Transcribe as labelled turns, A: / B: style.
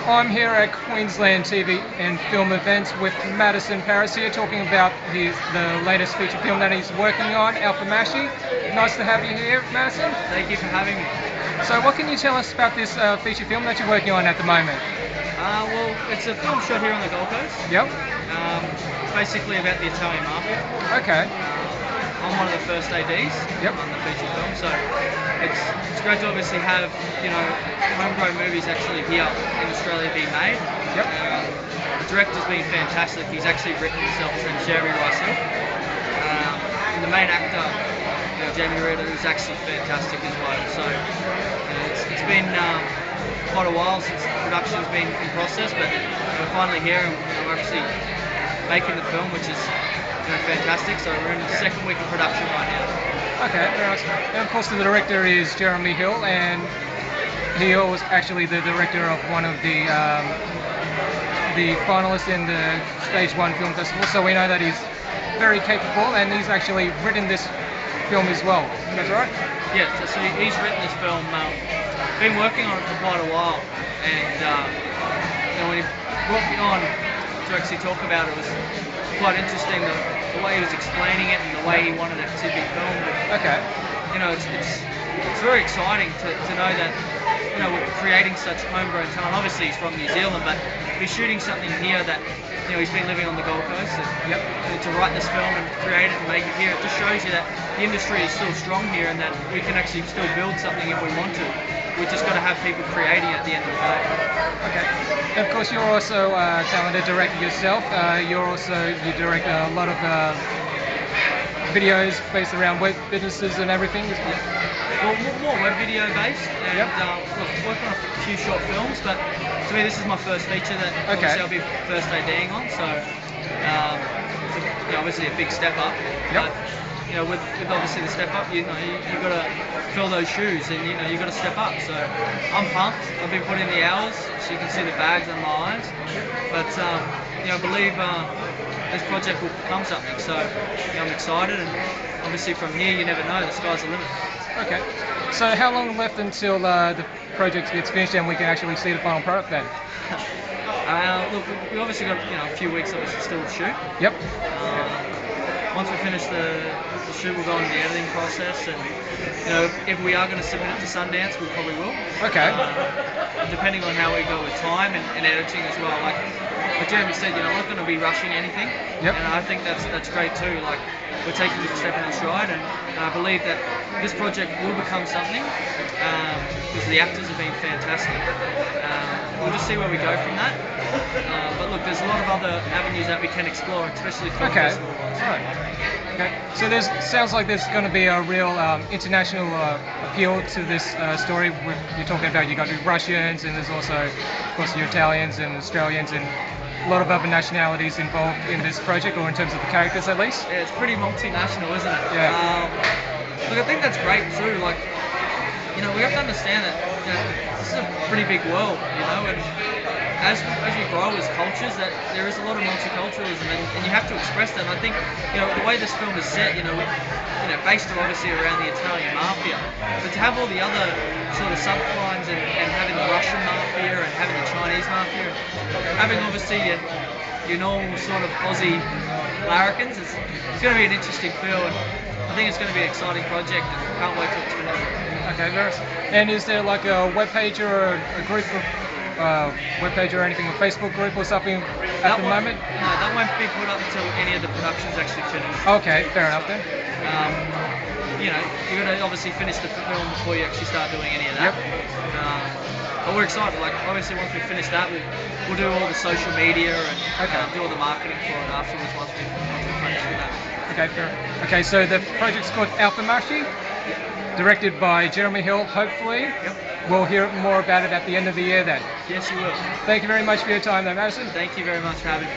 A: I'm here at Queensland TV and Film Events with Madison Paris here, talking about the latest feature film that he's working on, Alpha Mashi. Nice to have you here, Madison.
B: Thank you for having me.
A: So what can you tell us about this feature film that you're working on at the moment?
B: Well, it's a film shot here on the Gold Coast.
A: Yep.
B: Basically about the Italian mafia.
A: Okay.
B: I'm one of the first ADs on the feature film, so it's great to obviously have homegrown movies actually here in Australia being made.
A: Yep.
B: The director's been fantastic. He's actually written himself, his name's Jeremy Russell. And the main actor, Jamie Reeder, is actually fantastic as well. So it's been quite a while since the production's been in process, but we're finally here and we're actually making the film, which is fantastic. So we're in the second week of production right now.
A: Okay, very nice. And of course the director is Jeremy Hill, and he was actually the director of one of the finalists in the Stage 1 Film Festival, so we know that he's very capable, and he's actually written this film as well. That's right?
B: Yeah, so he's written this film, been working on it for quite a while, and when he brought me on to actually talk about it, it was quite interesting the way he was explaining it and the way he wanted it to be filmed.
A: Okay.
B: It's very exciting to know that we're creating such homegrown talent. Obviously he's from New Zealand, but he's shooting something here that he's been living on the Gold Coast, and to write this film and create it and make it here, it just shows you that the industry is still strong here and that we can actually still build something if we want to. We've just got to have people creating it at the end of the day.
A: Okay. And of course you're also a talented director yourself. You direct a lot of videos based around web businesses and everything.
B: Well, more web video based, and worked on a few short films, but to me this is my first feature that obviously I'll be first ADing on, so obviously a big step up. But with obviously the step up, you've got to fill those shoes, and you've got to step up. So I'm pumped. I've been putting in the hours, so you can see the bags on my eyes. But I believe this project will become something. So I'm excited, and obviously from here you never know. The sky's the limit.
A: Okay. So how long left until the project gets finished and we can actually see the final product then?
B: Look, we obviously got a few weeks obviously still to shoot.
A: Yep.
B: Once we finish the shoot, we'll go into the editing process, and if we are going to submit it to Sundance, we probably will.
A: Okay.
B: Depending on how we go with time and editing as well. Like Jeremy said, we're not going to be rushing anything.
A: Yep.
B: And I think that's great too. Like we're taking it step in our stride, and I believe that this project will become something because the actors have been fantastic. We'll just see where we go from that. But look, there's a lot of other avenues that we can explore, especially film festival.
A: Right. Okay. So sounds like there's going to be a real international appeal to this story. You're talking about you got the Russians, and there's also, of course, your Italians and Australians and a lot of other nationalities involved in this project, or in terms of the characters at least.
B: Yeah, it's pretty multinational, isn't it?
A: Yeah.
B: Look, I think that's great too. Like, we have to understand that this is a pretty big world, and as we grow as cultures, that there is a lot of multiculturalism, and you have to express that. And I think, the way this film is set, based obviously around the Italian mafia, but to have all the other sort of subprimes and having the Russian mafia and having the Chinese mafia, and having obviously your normal sort of Aussie larrikins, it's going to be an interesting feel, and I think it's going to be an exciting project, and can't wait till it's finished.
A: Okay, and is there like a web page or a group of web page or anything, a Facebook group or something at the moment?
B: No, that won't be put up until any of the production's actually finished.
A: Okay, fair enough then.
B: You're going to obviously finish the film before you actually start doing any of that. Yep. But we're excited. Like obviously, once we finish that, we'll do all the social media and do all the marketing for it afterwards. Once we finish with that.
A: Okay, fair. Okay, so the project's called Alpha Mashi, directed by Jeremy Hill. Hopefully, we'll hear more about it at the end of the year then.
B: Yes, you will.
A: Thank you very much for your time, though, Madison.
B: Thank you very much for having me.